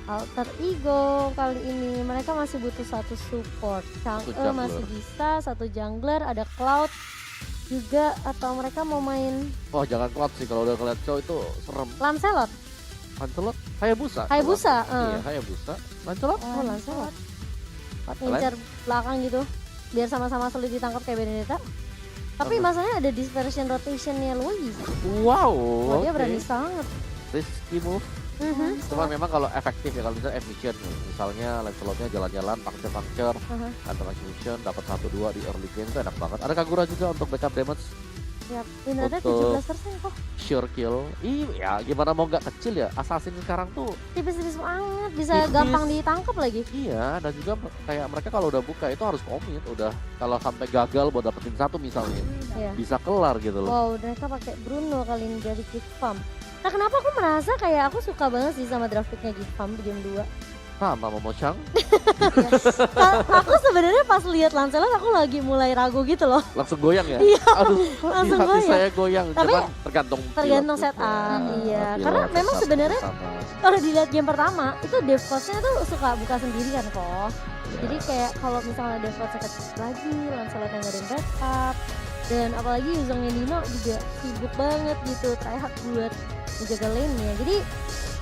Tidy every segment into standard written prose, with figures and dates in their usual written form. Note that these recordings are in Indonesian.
Alter Ego kali ini mereka masih butuh satu support. Satu Chang'e masih jungler. bisa, satu jungler, ada Cloud juga atau mereka mau main Oh jangan Cloud sih, kalau udah ngeliat Chow itu serem. Lancelot. Lancelot, Hayabusa. Hayabusa, Iya, Hayabusa. Lancelot. Oh, Lancelot. Buat ngincar belakang gitu. Biar sama-sama sulit ditangkap kayak Benedetta. Tapi Oke. masalahnya ada dispersion rotationnya Luis. Wow, Wah, dia oke. berani sangat. Risky move. Cuman memang kalau efektif ya, kalau misalnya efisien nih. Misalnya Lancelotnya jalan-jalan, puncture, atau execution, dapat 1-2 di early game itu enak banget. Ada Kagura juga untuk backup damage, Ya, Benedetta Untuk- 17% kok. sure kill. Iya, gimana mau nggak kecil ya? Assassin sekarang tuh Tipis-tipis banget, bisa Tipis. gampang ditangkap lagi. iya, dan juga kayak mereka kalau udah buka itu harus komit. Udah kalau sampai gagal buat dapetin satu misalnya, Iya. bisa kelar gitu loh. Wow, mereka pakai Bruno kali ini dari Geek Farm. Nah, kenapa aku merasa kayak aku suka banget sih sama draft picknya Geek Farm di game 2. Sama Momochang, Aku sebenarnya pas lihat Lancelot aku lagi mulai ragu gitu loh. langsung goyang ya? Iya, Aduh, langsung hati goyang. saya goyang. Tapi Cuman tergantung tergantung pilot setup, juga. iya. Pilot, Karena memang setup sebenarnya sama. kalau dilihat game pertama itu dev cost-nya tuh suka buka sendiri kan kok. Iya. Jadi kayak kalau misalnya dev cost-nya kecil lagi, Lancelot yang ngadain backup, dan apalagi Yuzongnya Dino juga sibuk banget gitu, tryhard buat menjaga lane-nya. Jadi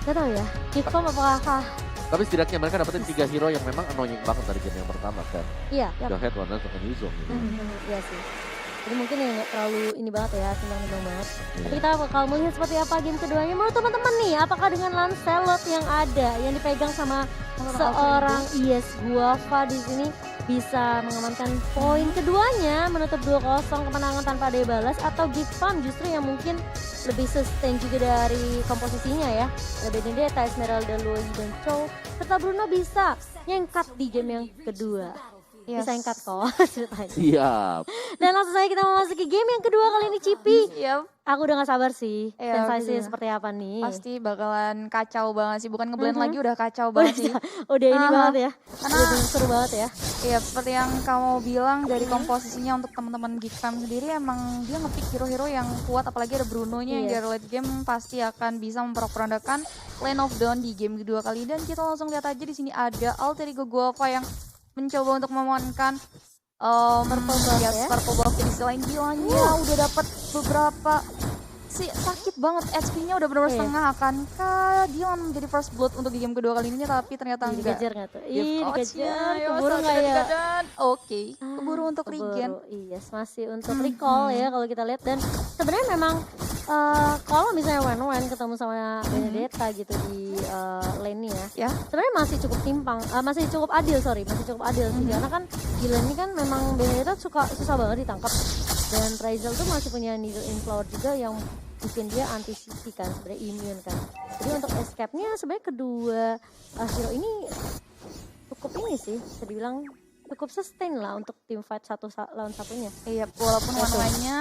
gak tau ya, Geek Farm apakah Tapi setidaknya mereka dapetin 3 hero yang memang annoying banget dari game yang pertama kan. iya, ya. Udah head one sama Yuzong gitu. Iya sih. Jadi mungkin ya nggak terlalu ini banget ya, timbang-timbang banget. Iya. Tapi kita bakal melihat seperti apa game keduanya. Menurut teman-teman nih, apakah dengan Lancelot yang ada, yang dipegang sama seorang Guava di sini bisa mengamankan poin keduanya, menutup 2-0 kemenangan tanpa ada balas, atau Geek Farm justru yang mungkin lebih sustain juga dari komposisinya ya. Ada Benedetta, Esmeralda, Lui, dan Chow, serta Bruno bisa nyengkat di game yang kedua. Bisa nyengkat kok ceritanya. Siap. Dan langsung saja kita memasuki game yang kedua kali ini Cipi. Yap, Aku udah gak sabar sih, Iya, sensasinya bener. seperti apa nih. pasti bakalan kacau banget sih. Bukan ngeblend lagi, udah kacau banget sih. Udah ini Aha. banget ya, Karena udah seru banget ya. Iya, seperti yang kamu bilang dari komposisinya untuk teman-teman Geek Fam sendiri, emang dia ngepick hero-hero yang kuat, apalagi ada Bruno-nya yang Yes. dari late game pasti akan bisa memperandakan Lane of Dawn di game kedua kali. Dan kita langsung lihat aja di sini ada Alter Ego Guava yang mencoba untuk memenangkan Purple buff ya. Purple buff. Jadi selain gilanya udah dapat beberapa sih, sakit banget, HP-nya udah benar-benar Iya. setengah. Akankah dia menjadi first blood untuk di game kedua kali ini? Tapi ternyata Ih, enggak. dikejar gak tuh? Gift Ih, coach-nya, dikejar, ya, keburu saat gak tidak ya? dikejar. Oke, keburu untuk regen. Iya, masih untuk recall ya kalau kita lihat. Dan sebenarnya memang kalau misalnya Wen ketemu sama Benedetta gitu di lane ya, Ya. sebenarnya masih cukup timpang, masih cukup adil sih, karena kan di lane ini kan memang Benedetta susah banget ditangkap, dan Razel tuh masih punya needle in flower juga yang bikin dia anti-CC kan, sebenarnya immune kan. Jadi untuk escape-nya sebenarnya kedua hero ini cukup ini sih, bisa dibilang cukup sustain lah untuk tim fight satu lawan satunya. Iya, walaupun Betul. warnanya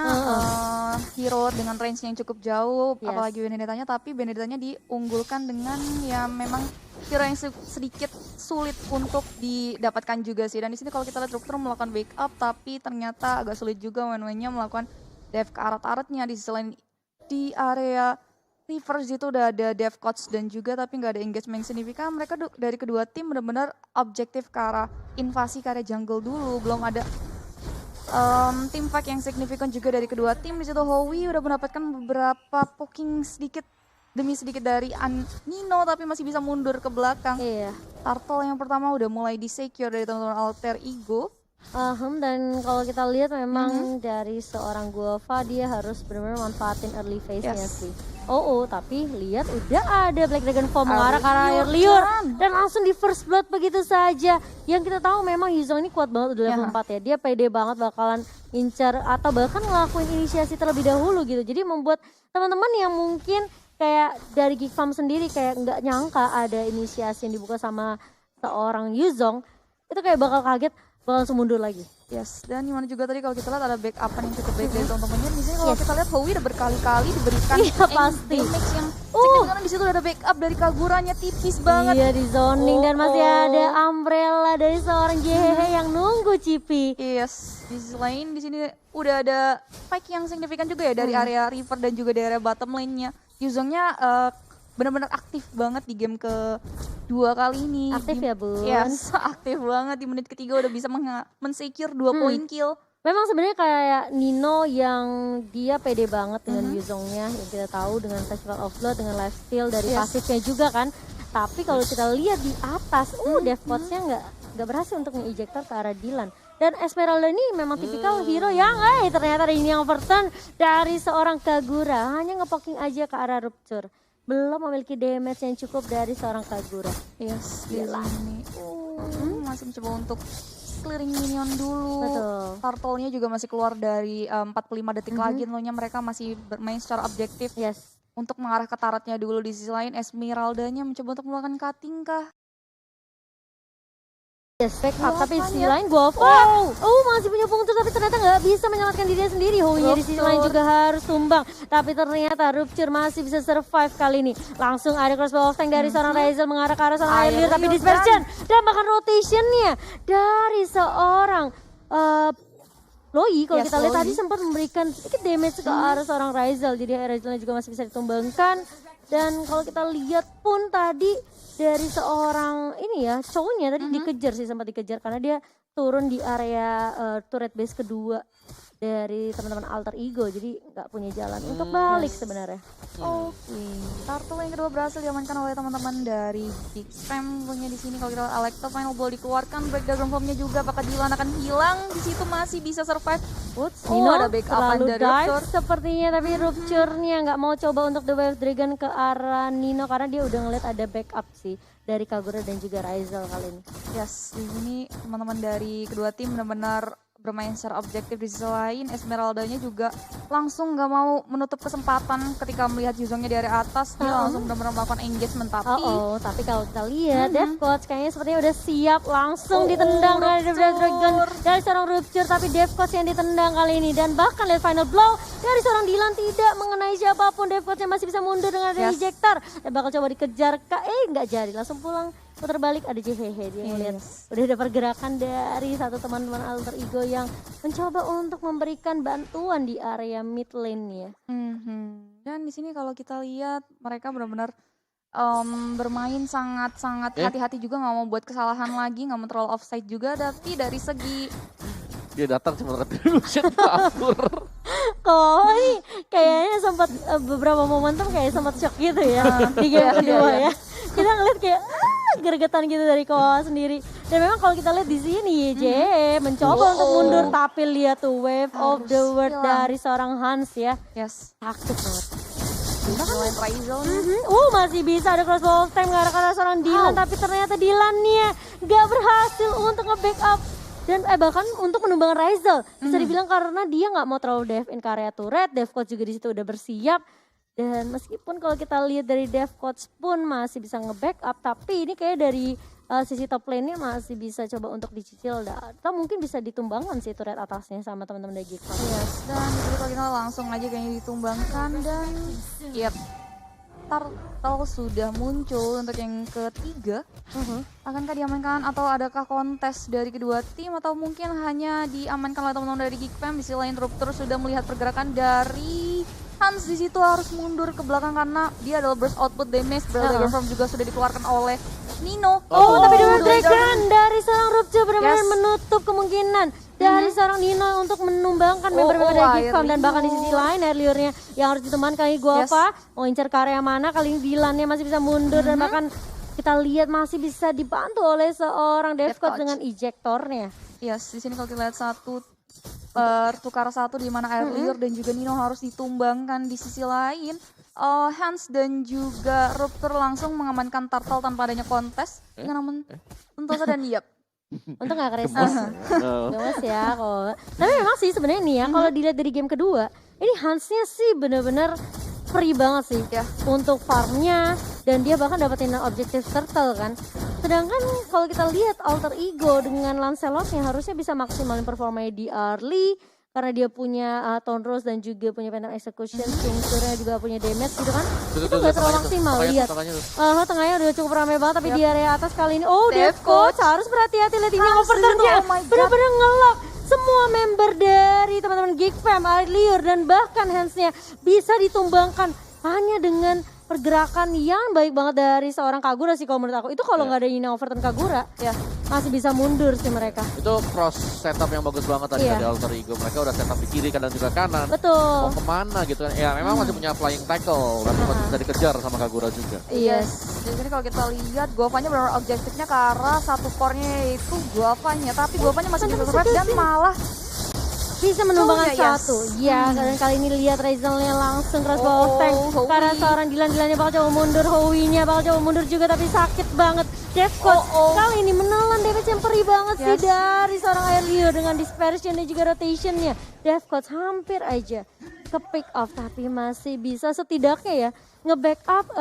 hero dengan range yang cukup jauh, Yes. apalagi Benedettanya, tapi Benedettanya diunggulkan dengan ya memang hero yang sedikit sulit untuk didapatkan juga sih. Dan di sini kalau kita lihat Rupter melakukan backup, tapi ternyata agak sulit juga Wen-Wennya melakukan dive ke arat-aratnya. Di sisi lain di area reverse itu udah ada dev coach dan juga tapi nggak ada engagement yang signifikan. Mereka dari kedua tim benar-benar objektif ke arah invasi ke area jungle dulu, belum ada tim fight yang signifikan juga dari kedua tim. Di situ Howie udah mendapatkan beberapa poking sedikit demi sedikit dari Nino, tapi masih bisa mundur ke belakang. Iya. Turtle yang pertama udah mulai di-secure dari teman-teman Alter Ego. Dan kalau kita lihat memang dari seorang Guava dia harus benar-benar manfaatin early phase-nya Yes. sih. Tapi lihat udah ada Black Dragon Form mengarah ke arah Liur, Liur Chan. dan langsung di first blood begitu saja. Yang kita tahu memang Yuzong ini kuat banget udah level Ya. 4 ya. Dia pede banget bakalan incar atau bahkan ngelakuin inisiasi terlebih dahulu gitu. Jadi membuat teman-teman yang mungkin kayak dari Geek Farm sendiri kayak nggak nyangka ada inisiasi yang dibuka sama seorang Yuzong, itu kayak bakal kaget, bakal langsung mundur lagi. Yes, dan gimana juga tadi kalau kita lihat ada backup yang cukup baik dari teman-temannya. Di sini kalau kita lihat Howie udah berkali-kali diberikan Iya, pasti. damage yang signifikan. Di situ udah ada backup dari Kaguranya tipis banget. Iya, di zoning dan masih Oh. ada umbrella dari seorang Jehehe yang nunggu Cipi. Yes, di sisi lain di sini udah ada fight yang signifikan juga ya dari area river dan juga dari area bottom lane-nya. Yuzongnya benar-benar aktif banget di game 2 kali ini. Aktif ya Bun. Yes, aktif banget di menit ketiga udah bisa men-secure 2 poin kill. Memang sebenarnya kayak Nino yang dia pede banget dengan Yuzongnya yang kita tahu dengan Festival of Blood, dengan lifesteal dari pasifnya juga kan. Tapi kalau kita lihat di atas, Devcotsnya nggak berhasil untuk nge-ejector ke arah Dylan. Dan Esmeralda ini memang tipikal hero yang ternyata ini yang overturn dari seorang Kagura. Hanya ngepoking aja ke arah Rupture. Belum memiliki damage yang cukup dari seorang Kagura. Yes, Dylan ini masih mencoba untuk clearing minion dulu. Betul. Turtle-nya juga masih keluar dari 45 detik lagi. Tentunya mereka masih bermain secara objektif. Yes. Untuk mengarah ke turretnya dulu. Di sisi lain Esmeralda-nya mencoba untuk melakukan cutting kah? Yes, back up. Tapi di sisi Guava-nya. lain Guava, masih punya punktur tapi ternyata nggak bisa menyelamatkan dirinya sendiri. Howie di sisi lain juga harus tumbang. Tapi ternyata Rupture masih bisa survive kali ini. Langsung ada crossbow of tank dari seorang Razel mengarah ke arah seorang Airlir. Tapi dispersion dan bahkan rotationnya dari seorang Loi. Kalau kita lihat tadi sempat memberikan sedikit damage ke arah seorang Razel. Jadi Razelnya juga masih bisa ditumbangkan. Dan kalau kita lihat pun tadi dari seorang ini ya cowoknya tadi dikejar sih, sempat dikejar karena dia turun di area turret base kedua dari teman-teman Alter Ego, jadi nggak punya jalan untuk balik sebenarnya. Oke. Turtle yang kedua berhasil diamankan oleh teman-teman dari Big Fam. Punya di sini kalau kita lihat Alecto final ball dikeluarkan, break diagram formnya juga apakah Dylan akan hilang? Di situ masih bisa survive. Nino ada backupan terlalu dari dive Rupture. sepertinya, tapi Rupture-nya nggak mau coba untuk the wave dragon ke arah Nino karena dia udah ngeliat ada backup sih dari Kagura dan juga Razel kali ini. Yes, di sini teman-teman dari kedua tim benar-benar bermain secara objektif. Di sisi lain Esmeralda-nya juga langsung nggak mau menutup kesempatan ketika melihat Yuzongnya dari atas. Dia langsung benar-benar melakukan engagement, Tapi kalau kita lihat Devcots kayaknya sepertinya udah siap langsung ditendang dari The Wave Dragon dari seorang Rupture, tapi Devcots yang ditendang kali ini. Dan bahkan lihat final blow dari seorang Dylan tidak mengenai siapapun. Devcotsnya masih bisa mundur dengan ada ejector dan bakal coba dikejar nggak jadi, langsung pulang putar balik. Ada jehehe dia ngeliat udah ada pergerakan dari satu teman-teman Alter Ego yang mencoba untuk memberikan bantuan di area mid lane ya. Dan di sini kalau kita lihat mereka benar-benar bermain sangat-sangat hati-hati juga, nggak mau buat kesalahan lagi, nggak mau terlalu offside juga. Tapi dari segi Dia datang cuma retribution kabur. Kok ini kayaknya sempat beberapa momentum kayak sempat shock gitu ya di game kedua ya. Kita ngeliat kayak gergetan gitu dari Koa sendiri. Dan memang kalau kita lihat di sini YJ mencoba untuk mundur, tapi lihat tuh wave of the world dari seorang Hans ya. yes, Takut banget. selain Razel Masih bisa ada crossbow of time ke arah seorang Dylan, tapi ternyata Dylan-nya gak berhasil untuk nge-backup dan bahkan untuk menumbangkan Razel. Bisa dibilang karena dia nggak mau terlalu dive in ke area turret. Devcoats juga di situ udah bersiap. Dan meskipun kalau kita lihat dari Devcoats pun masih bisa nge-backup, tapi ini kayak dari sisi top lane-nya masih bisa coba untuk dicicil. Atau mungkin bisa ditumbangkan sih turret atasnya sama teman-teman dari Geekfam. yes. Dan di sini kalau kita langsung aja kayaknya ditumbangkan. Dan Turtle sudah muncul untuk yang ketiga. Akankah diamankan atau adakah kontes dari kedua tim, atau mungkin hanya diamankan oleh teman-teman dari Geekfam? Di sisi lain Rupture sudah melihat pergerakan dari Hans, di situ harus mundur ke belakang karena dia adalah burst output damage. Dragon Form juga sudah dikeluarkan oleh Nino. Tapi dengan Dragon dari seorang Rupture benar-benar menutup kemungkinan dari seorang Nino untuk menumbangkan member-member dari Geekfam. Dan bahkan di sisi lain Airlure-nya yang harus diteman kali Guava mau incar ke area mana, kali ini Dylan-nya masih bisa mundur dan bahkan kita lihat masih bisa dibantu oleh seorang Devcoats dengan ejectornya. Yes, di sini kalau kita lihat satu pertukar satu di mana Airlure dan juga Nino harus ditumbangkan. Di sisi lain Hans dan juga Rupture langsung mengamankan Turtle tanpa adanya kontes dengan namun tentu saja dan Untuk gak keresan. Gemes ya kok. Tapi memang sih sebenarnya nih ya kalau dilihat dari game kedua, ini Hansnya sih bener-bener free banget sih untuk farmnya, dan dia bahkan dapetin objektif turtle kan. Sedangkan kalau kita lihat Alter Ego dengan Lancelot-nya harusnya bisa maksimalin performanya di early karena dia punya Tone Rose dan juga punya Phantom Execution, Kingsturnya juga punya damage gitu kan. Itu gak terlalu maksimal, lihat. Tengahnya udah cukup ramai banget, tapi di area atas kali ini Devcoats harus berhati-hati, lihat ini overturn-nya bener-bener ngelock semua member dari teman-teman Geekfam, Airlure dan bahkan Hans-nya bisa ditumbangkan hanya dengan pergerakan yang baik banget dari seorang Kagura sih kalau menurut aku. Itu kalau Ya. nggak ada Nina Overton Kagura, Ya. masih bisa mundur sih mereka. Itu cross setup yang bagus banget tadi Iya. dari Alter Ego. Mereka udah setup di kiri dan juga kanan. Betul. Mau kemana gitu kan. Ya memang masih punya flying tackle. Tapi masih bisa dikejar sama Kagura juga. Yes. Jadi ini kalau kita lihat Guavanya benar objektifnya ke arah satu core-nya yaitu Guavanya. Tapi Guavanya masih bisa survive dan malah Bisa menumbangkan Oh, ya, yes. satu. Ya, dan kali ini lihat Razelnya langsung cross bawah tank. Howie. Karena seorang Dilan-Dilannya bakal coba mundur, Howie-nya bakal coba mundur juga tapi sakit banget. Defcon kali ini menelan damage yang perih banget sih Yes. dari seorang Airlio dengan dispersion dan juga rotationnya. Defcon hampir aja ke pick off tapi masih bisa setidaknya ya nge-backup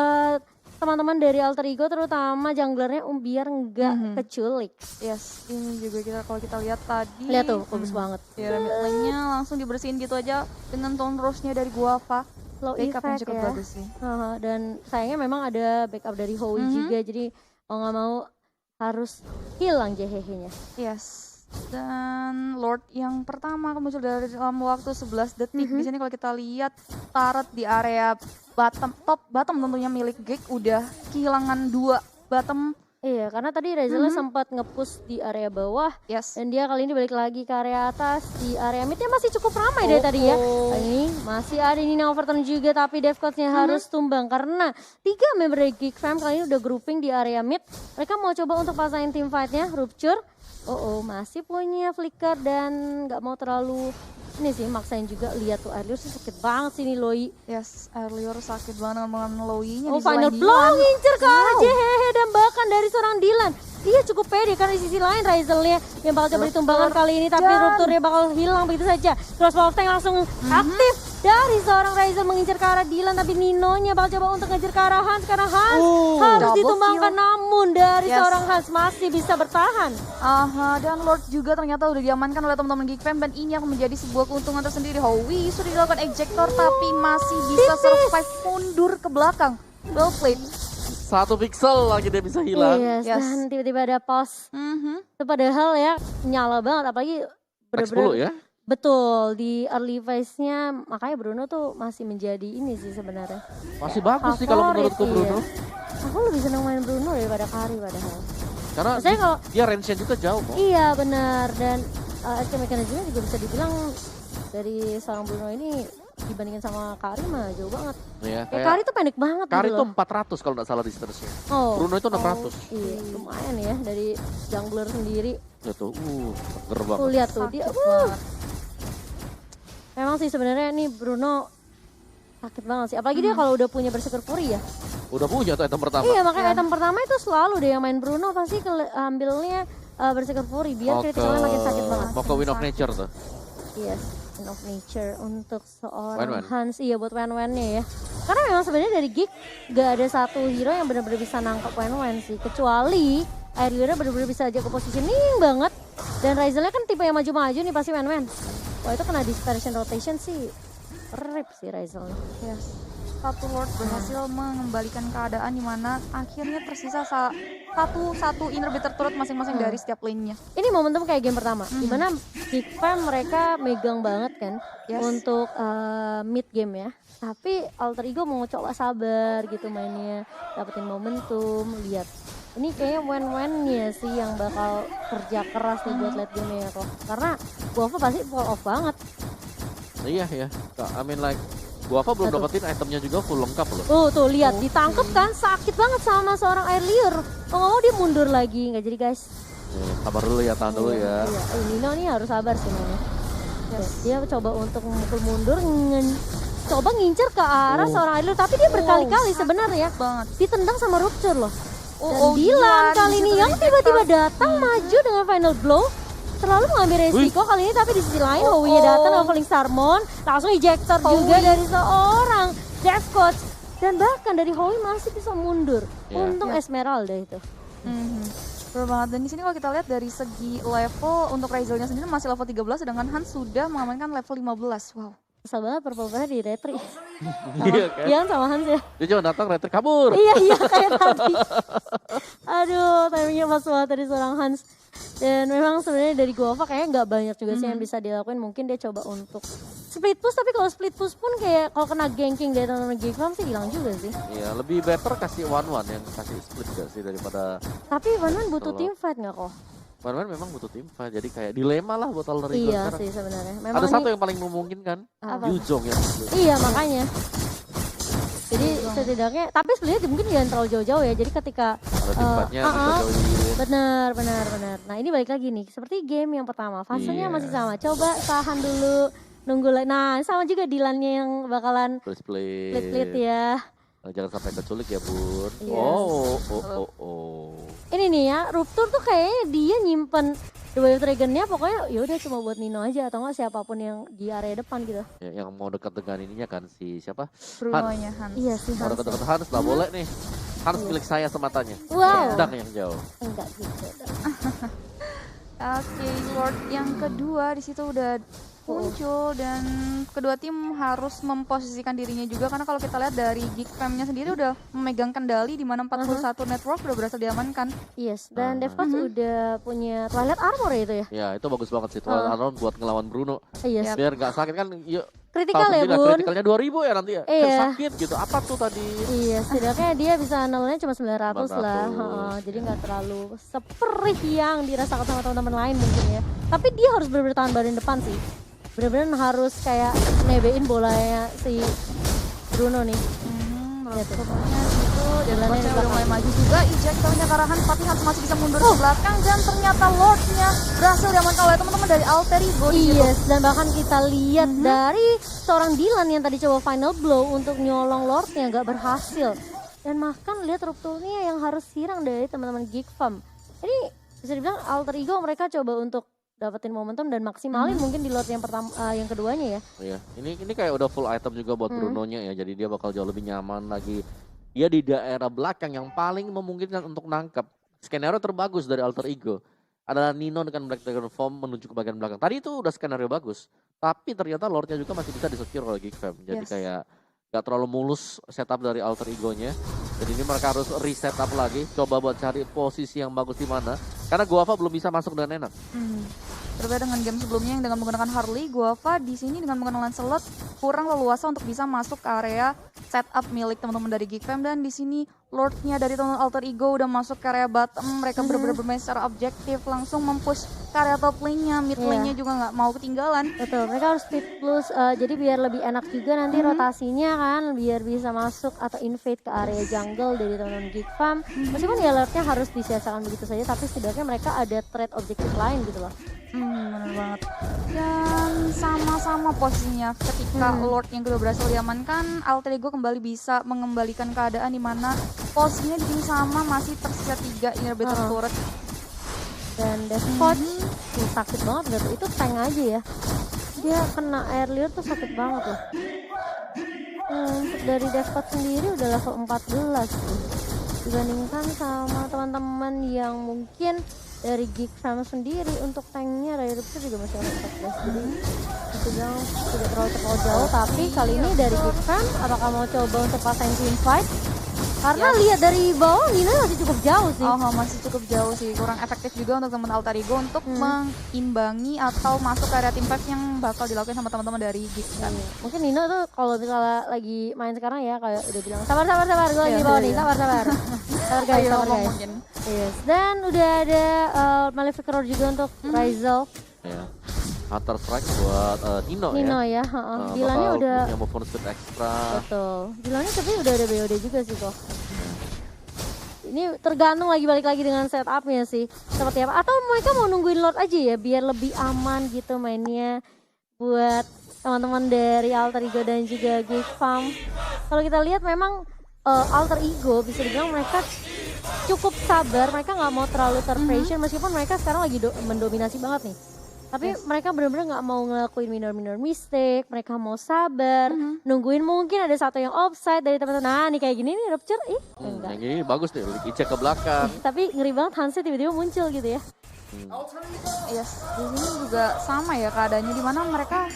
teman-teman dari Alter Ego terutama junglernya biar nggak keculik. yes, ini juga kalau kita lihat tadi. Lihat tuh, bagus banget. Ya, mid lane-nya langsung dibersihin gitu aja dengan tone rose-nya dari Guava. Low Backupnya effect cukup ya. bagus sih. Dan sayangnya memang ada backup dari Howie juga, jadi mau nggak mau harus hilang JHH-nya. Yes. Dan Lord yang pertama muncul dari dalam waktu 11 detik. Di sini kalau kita lihat turret di area bottom tentunya milik Gek udah kehilangan 2 bottom. Iya, karena tadi Razelnya sempat nge-push di area bawah Yes. dan dia kali ini balik lagi ke area atas. Di area midnya masih cukup ramai dari tadi ya. Kali ini masih ada Nina Overton juga tapi Defcon-nya harus tumbang karena 3 member dari Geek Fam kali ini udah grouping di area mid. Mereka mau coba untuk pasangin team fight-nya, Rupture. Masih punya flicker dan nggak mau terlalu ini sih maksain juga. Lihat tuh Airlio sih sakit banget sih nih Loi. Yes, Earlier sakit banget dengan Lowy-nya di Final selain blow Dilan. ngincer ke arah JHH dan bahkan dari seorang Dilan. Dia cukup pede karena di sisi lain Razelnya yang bakal coba ditumbangkan kali ini tapi rupturnya bakal hilang begitu saja. Crossbow tank langsung aktif dari seorang Razel mengincar ke arah Dilan tapi Ninonya bakal coba untuk ngejar ke arah Hans karena Hans harus Double ditumbangkan kill. namun dari Yes. seorang Hans masih bisa bertahan. Dan Lord juga ternyata udah diamankan oleh teman-teman Geek Fam dan ini akan menjadi sebuah keuntungan tersendiri. Howie sudah dilakukan ejector tapi masih bisa survive mundur ke belakang. Well played. 1 pixel lagi dia bisa hilang. Yes, Yes. dan tiba-tiba ada pause. Mhm. Itu padahal ya nyala banget apalagi Max bener-bener 10 ya. betul di early phase-nya makanya Bruno tuh masih menjadi ini sih sebenarnya. Masih bagus sih kalau Favorit, menurutku Bruno. iya. Aku lebih senang main Bruno daripada Kari padahal. Karena Maksudnya kalau dia range-nya juga jauh kok. iya benar dan action mechanism juga bisa dibilang dari seorang Bruno ini dibandingin sama Kari mah jauh banget. Ya, Kayak Kari tuh pendek banget Kari gitu tuh loh. 400 kalau nggak salah distance-nya. Oh, Bruno itu 600. iya lumayan ya dari jungler sendiri. Ya tuh, seger banget. Tuh lihat tuh dia. Sakit banget. Memang sih sebenarnya nih Bruno sakit banget sih. Apalagi dia kalau udah punya Berserker Fury ya. Udah punya tuh item pertama. Iya makanya item pertama itu selalu deh yang main Bruno pasti ambilnya Berserker Fury biar kritiknya makin sakit banget. Mau ke Win of Nature tuh. Yes, Win of Nature untuk seorang Wen-wen. Hans, iya buat Wen-Wennya ya. Karena memang sebenarnya dari Geek gak ada satu hero yang benar-benar bisa nangkep Wen-Wen sih. Kecuali Airiora benar-benar bisa aja ke positioning banget. Dan Razelnya kan tipe yang maju-maju nih pasti Wen-Wen. Wah itu kena dispersion rotation sih. Rip sih Razelnya. Yes. Satu Lord berhasil mengembalikan keadaan di mana akhirnya tersisa satu inhibitor turret masing-masing dari setiap lane-nya. Ini momentum kayak game pertama, dimana Big Fam mereka megang banget kan Yes. untuk mid game ya. Tapi Alter Ego mau coba sabar gitu mainnya, dapetin momentum, lihat. Ini kayaknya Wen-Wennya sih yang bakal kerja keras nih buat late game ya kok. Karena Guava pasti fall off banget. Iya ya. I mean like Guava belum Satu. dapetin itemnya juga full lengkap loh. Tuh lihat ditangkep kan sakit banget sama seorang air liur. Mau nggak mau dia mundur lagi, nggak jadi guys. Sabar dulu ya, tahan dulu ya. Iya, Nino nih harus sabar sih mainnya. Yes. Dia coba untuk memukul mundur, coba ngincer ke arah seorang air liur, tapi dia berkali-kali sebenarnya Banget. ditendang sama Rupture loh. Dan Oh, Dilan Dilan kali di ini situ yang dari tiba-tiba Jakarta. datang maju dengan final blow. Terlalu mengambil resiko kali ini tapi di sisi lain Howie datang leveling Sarmon langsung ejector juga dari seorang Death Coach dan bahkan dari Howie masih bisa mundur. Iya. Untung Esmeralda itu. Betul banget. Dan di sini kalau kita lihat dari segi level untuk Razelnya sendiri masih level 13 sedangkan Hans sudah mengamankan level 15. Wow. Kesel banget purple di retri. Iya kan? Ian sama Hans ya. Dia cuma datang retri kabur. Iya kayak tadi. Aduh timingnya pas banget dari seorang Hans. Dan memang sebenarnya dari Guava kayaknya nggak banyak juga sih yang bisa dilakuin. Mungkin dia coba untuk split push, tapi kalau split push pun kayak kalau kena ganking dari teman-teman Geekfam sih hilang juga sih. Iya, lebih better kasih 1-1 yang kasih split gak sih daripada Tapi One butuh Kalau- team fight nggak kok? 1-1 memang butuh tim fight. Jadi kayak dilema lah buat Alter Ego Iya sekarang. sih sebenarnya. Memang Ada ini, satu yang paling memungkinkan, Apa? Yuzong yang split. Iya makanya. Jadi setidaknya, tapi sebenarnya mungkin jangan terlalu jauh-jauh ya. Jadi ketika Ada tim fightnya bisa jauhin. benar. Nah ini balik lagi nih, seperti game yang pertama, fasenya Iya. masih sama. Coba tahan dulu, nunggu lagi. Nah sama juga Dilannya yang bakalan Split. split ya. Jangan sampai keculik ya bun. Yes. Oh. Ini nih ya, Rupture tuh kayaknya dia nyimpen The Wave Dragon-nya pokoknya yaudah cuma buat Nino aja atau enggak siapapun yang di area depan gitu. Ya, yang mau dekat dengan ininya kan si siapa? Bruno-nya Hans. Iya sih Mau harus. dekat-dekat Hans lah boleh nih. Hans milik saya sematanya. Wow. Sedang yang jauh. Enggak gitu. Oke, Lord yang kedua di situ udah muncul dan kedua tim harus memposisikan dirinya juga karena kalau kita lihat dari Geekfam-nya sendiri udah memegang kendali di mana 41 network udah berhasil diamankan. Yes, dan Devcast udah punya Twilight Armor ya itu ya? Ya itu bagus banget sih. Twilight Armor buat ngelawan Bruno. Yes. Biar nggak sakit kan. Yuk. Kritikal ya bun? Kritikalnya 2000 ya nanti ya. Iya. Sakit gitu. Apa tuh tadi? Iya, setidaknya dia bisa nolnya cuma 900 lah. 900, Heeh, jadi nggak terlalu seperih yang dirasakan sama teman-teman lain mungkin ya. Tapi dia harus benar-benar tahan badan depan sih. Benar-benar harus kayak nebein bolanya si Bruno nih. Berarti itu Jalannya Devcast di udah belakang. mulai maju juga, eject kalinya ke arah Hans, tapi Hans masih bisa mundur ke belakang dan ternyata Lord-nya berhasil diamankan oleh teman-teman dari Alter Ego di situ. Yes, dan bahkan kita lihat dari seorang Dylan yang tadi coba final blow untuk nyolong Lordnya nggak berhasil. Dan bahkan lihat Rupturnya yang harus sirang dari teman-teman Geekfam. Jadi bisa dibilang Alter Ego mereka coba untuk dapetin momentum dan maksimalin mungkin di Lord yang pertama, yang keduanya ya. Iya. Ini kayak udah full item juga buat Bruno-nya ya. Jadi dia bakal jauh lebih nyaman lagi. Dia di daerah belakang yang paling memungkinkan untuk nangkep. Skenario terbagus dari Alter Ego adalah Nino dengan Black Dragon Form menuju ke bagian belakang. Tadi itu udah skenario bagus. Tapi ternyata Lordnya juga masih bisa disecure oleh Geekfam. Jadi Yes. kayak gak terlalu mulus setup dari Alter Ego-nya. Jadi ini mereka harus reset up lagi. Coba buat cari posisi yang bagus di mana. Karena Guava belum bisa masuk dengan enak. Berbeda dengan game sebelumnya yang dengan menggunakan Harley, Guava di sini dengan menggunakan Lancelot kurang leluasa untuk bisa masuk ke area setup milik teman-teman dari Geekfam dan di sini Lord-nya dari teman Alter Ego udah masuk ke area bottom, mereka benar-benar bermain secara objektif, langsung mempush ke area top lane-nya, mid lane-nya juga nggak mau ketinggalan. Betul, mereka harus speed plus, jadi biar lebih enak juga nanti rotasinya kan, biar bisa masuk atau invade ke area jungle dari teman-teman Geekfam. Meskipun ya Lordnya harus disiasakan begitu saja, tapi setidaknya mereka ada trade objektif lain gitu loh. Bener banget. Dan sama-sama posisinya ketika Lord yang kedua berhasil diamankan, Alter Ego kembali bisa mengembalikan keadaan di mana posisinya di sini sama, masih tersisa 3 inner battle turret. Dan Deathpot sakit banget gak tuh, itu tank aja ya. Dia kena air liur tuh sakit banget loh. Untuk dari Deathpot sendiri udah level 14 sih. Dibandingkan sama teman-teman yang mungkin dari Geekfam sendiri untuk tanknya Ray Rupture juga masih level 14. Jadi itu bilang tidak terlalu jauh, tapi kali ini dari Geekfam apakah mau coba untuk pasang team fight? Karena lihat dari bawah Nina masih cukup jauh sih. Oh, masih cukup jauh sih, kurang efektif juga untuk teman Alter Ego untuk mengimbangi atau masuk ke area team fight yang bakal dilakukan sama teman-teman dari Geekfam. Iya. Mungkin Nino tuh kalau misalnya lagi main sekarang ya kayak udah bilang sabar gue lagi di bawah nih, sabar sabar guys, sabar guys. Mungkin. Yes. Dan udah ada Malefic Roar juga untuk Ryzel. Ya. Counter strike buat Nino Ya, ya. Dilannya Bakal udah punya movement speed extra. betul. Dilannya tapi udah ada BOD juga sih kok. Ini tergantung balik lagi dengan setupnya sih seperti apa. Atau mereka mau nungguin Lord aja ya biar lebih aman gitu mainnya buat teman-teman dari Alter Ego dan juga Geekfam. Kalau kita lihat memang Alter Ego bisa dibilang mereka cukup sabar, mereka nggak mau terlalu terpressure meskipun mereka sekarang lagi mendominasi banget nih. Tapi mereka benar-benar nggak mau ngelakuin minor mistake, mereka mau sabar, nungguin mungkin ada satu yang offside dari teman-teman. Nah nih kayak gini nih Rupture, enggak. Yang ini bagus nih, ejek ke belakang. Tapi ngeri banget Hansnya tiba-tiba muncul gitu ya. Yes, di sini juga sama ya keadaannya, di mana mereka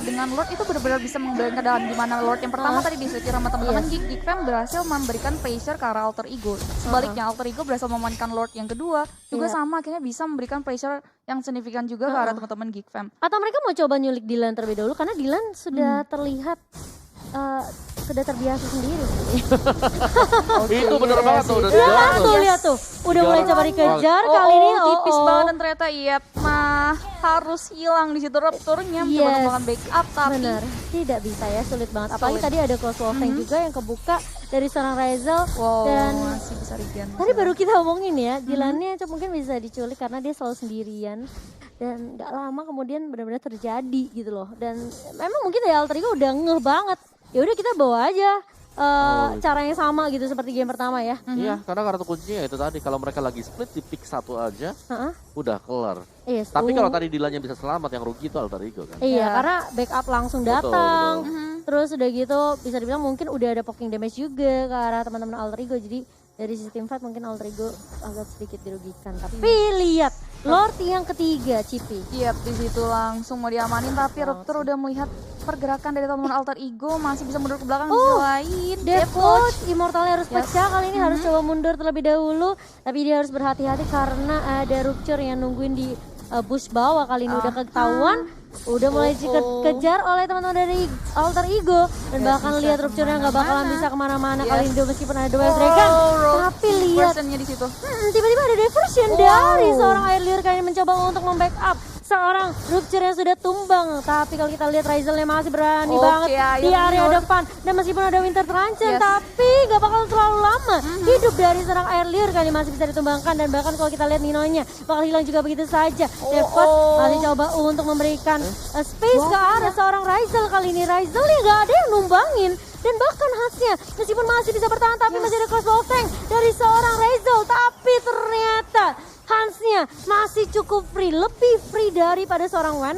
dengan Lord itu benar-benar bisa mengembalikan keadaan, di mana Lord yang pertama tadi disekir sama teman-teman Geek Fam berhasil memberikan pressure ke arah Alter Ego. Sebaliknya Alter Ego berhasil memainkan Lord yang kedua juga sama, akhirnya bisa memberikan pressure yang signifikan juga ke arah teman-teman Geek Fam. Atau mereka mau coba nyulik Dylan terlebih dahulu karena Dylan sudah terlihat sudah terbiasa sendiri. Itu bener banget tuh, udah Iya kan tuh. tuh, lihat tuh. Udah mulai coba dikejar Oh, kali ini. tipis banget dan ternyata mah harus hilang di situ Rupturnya, coba melakukan backup tapi Bener, tidak bisa ya, sulit banget. Apalagi tadi ada close wall tank juga yang kebuka dari seorang Razel. Dan masih bisa regen. tadi baru kita omongin ya, Dylannya mungkin bisa diculik karena dia selalu sendirian. Dan gak lama kemudian benar-benar terjadi gitu loh. Dan memang mungkin ya Alter Ego udah ngeh banget. Ya udah kita bawa aja cara yang sama gitu seperti game pertama ya. Iya, karena kartu kuncinya itu tadi kalau mereka lagi split di pick satu aja, udah kelar. Yes. Tapi kalau tadi Dylannya bisa selamat, yang rugi itu Alter Ego kan. Iya, Ya. karena backup langsung Betul, datang. betul. Terus udah gitu bisa dibilang mungkin udah ada poking damage juga ke arah teman-teman Alter Ego. Jadi dari sistem fight mungkin Alter Ego agak sedikit dirugikan. Tapi lihat Lord yang ketiga, Cipi. Iya, di situ langsung mau diamanin tapi Ruptur udah melihat pergerakan dari teman Alter Ego masih bisa mundur ke belakang di sisi lain. Death Coach, Immortalnya harus pecah kali ini, harus coba mundur terlebih dahulu. Tapi dia harus berhati-hati karena ada Rupture yang nungguin di bush bawah kali ini udah ketahuan. Udah mulai dikejar oleh teman-teman dari Alter Ego. Dan bahkan lihat Rupture-nya gak bakalan bisa kemana-mana kali ini meskipun ada Wave Dragon. Tapi lihat Versionnya di situ. tiba-tiba ada diversion dari seorang Air Lure kali ini mencoba untuk membackup seorang Rupture yang sudah tumbang. Tapi kalau kita lihat Razel-nya masih berani banget di area depan. Dan meskipun ada Winter Truncheon tapi gak bakal terlalu lama. Hidup dari seorang Air Lure kali masih bisa ditumbangkan. Dan bahkan kalau kita lihat Ninonya bakal hilang juga begitu saja. Devot masih coba untuk memberikan space ke arah seorang Razel kali ini. Razel-nya gak ada yang numbangin. Dan bahkan Hansnya meskipun masih bisa bertahan tapi masih ada crossbow tank dari seorang Razel. Tapi ternyata Hansnya masih cukup free, lebih free daripada seorang Wen.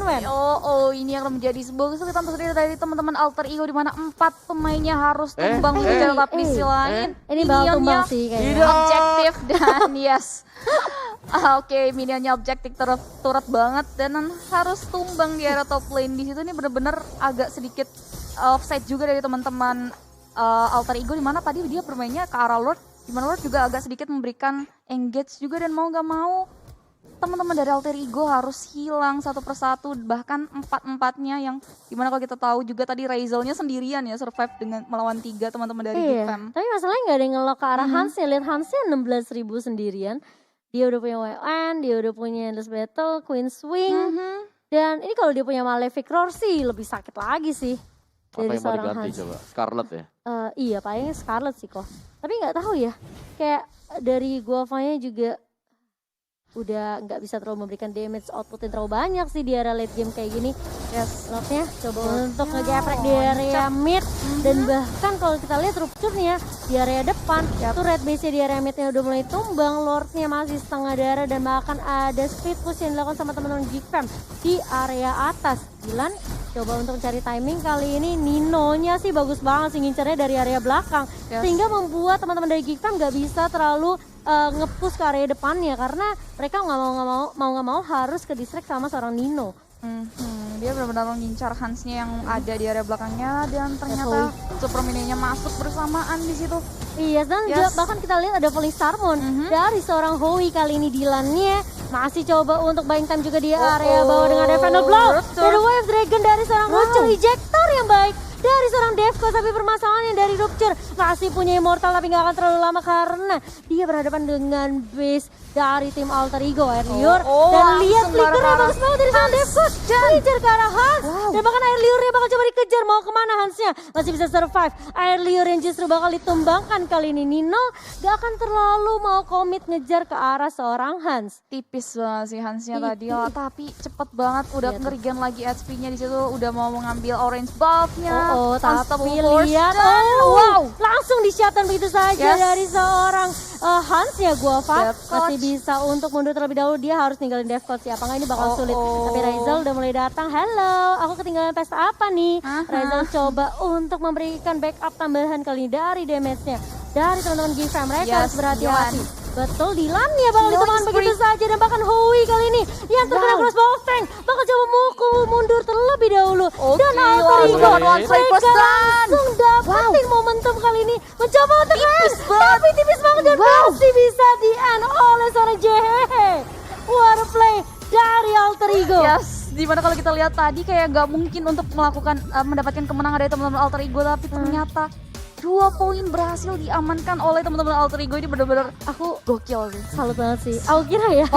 Ini yang menjadi sebuah kesulitan tersendiri dari teman-teman Alter Ego di mana 4 pemainnya harus tumbang tapi di sisi lain Ini bakal tumbang sih kayaknya. objektif dan minionnya objektif turut banget dan harus tumbang di area top lane. Di situ ini benar-benar agak sedikit offside juga dari teman-teman Alter Ego di mana tadi dia bermainnya ke arah Lord, di mana Lord juga agak sedikit memberikan engage juga dan mau gak mau teman-teman dari Alter Ego harus hilang satu persatu, bahkan 4-4-nya yang dimana kalau kita tahu juga tadi Razel-nya sendirian ya survive dengan melawan 3 teman-teman dari Geek Fam. Tapi masalahnya gak ada yang ngelok ke arah Hansnya. Lihat Hansnya 16.000 sendirian. Dia udah punya WN, dia udah punya Endless Battle, Queen Swing. Dan ini kalau dia punya Malefic Roar sih lebih sakit lagi sih. Apa Dari yang mau seorang diganti Hans. coba? Scarlet ya? Iya paling Scarlet sih kok. Tapi nggak tahu ya. Kayak dari Guavanya juga udah nggak bisa terlalu memberikan damage output yang terlalu banyak sih di area late game kayak gini. Lordnya coba untuk ngegeprek di area mid. Dan bahkan kalau kita lihat Rupture-nya di area depan tuh red base-nya di area mid-nya udah mulai tumbang. Lord-nya masih setengah darah dan bahkan ada speed push yang dilakukan sama teman-teman Geek Fam di area atas. Dylan coba untuk mencari timing kali ini. Nino-nya sih bagus banget sih ngincernya dari area belakang. Sehingga membuat teman-teman dari Geek Fam gak bisa terlalu nge-push ke area depannya. Karena mereka nggak mau harus ke distract sama seorang Nino. Dia benar-benar mengincar Hansnya yang ada di area belakangnya dan ternyata Super Mininya masuk bersamaan di situ. Iya, dan juga bahkan kita lihat ada Falling Starmon dari seorang Howie kali ini. Dylan-nya masih coba untuk buying time juga di area bawah dengan ada Final Blow. Ada Wave Dragon dari seorang Rupture, ejector yang baik dari seorang Devco. Tapi permasalahannya dari Rupture masih punya Immortal tapi gak akan terlalu lama karena dia berhadapan dengan base dari tim Alter Ego Air Lure. Dan lihat flickernya bagus banget dari seorang Devco. Ngejar ke arah Hans. Dan bahkan Air Lure-nya bakal coba dikejar. Mau kemana Hansnya? Masih bisa survive. Air Lure yang justru bakal ditumbangkan kali ini. Nino gak akan terlalu mau komit ngejar ke arah seorang Hans. Tipis banget sih Hansnya tadi tapi cepet banget udah ngerigen lagi HP-nya di situ, udah mau mengambil orange buff-nya. Tapi lihat langsung di-shutdown begitu saja dari seorang Hansnya. Guava masih bisa untuk mundur terlebih dahulu. Dia harus ninggalin Death Coach sih, apa nggak ini bakal sulit. Tapi Razel udah mulai datang. Halo, aku ketinggalan pesta apa nih? Razel coba untuk memberikan backup tambahan kali ini dari damage-nya dari teman-teman Geek Fam. Mereka harus berhati-hati. Betul, Dilan ya bakal Killing ditemukan begitu spree. saja dan bahkan Howie kali ini yang terkena Wow. crossbow of tank bakal coba mundur terlebih dahulu. Dan Oke, Alter langsung Ego dapat one strike plus mereka done. langsung dapetin momentum kali ini mencoba untuk Tipis end, banget. tapi tipis banget dan masih bisa di end oleh seorang Jehehe. What a play dari Alter Ego. Yes, dimana kalau kita lihat tadi kayak nggak mungkin untuk mendapatkan kemenangan dari teman-teman Alter Ego, tapi ternyata 2 poin berhasil diamankan oleh teman-teman Alter Ego. Ini benar-benar Aku gokil sih. salut banget sih. Aku kira ya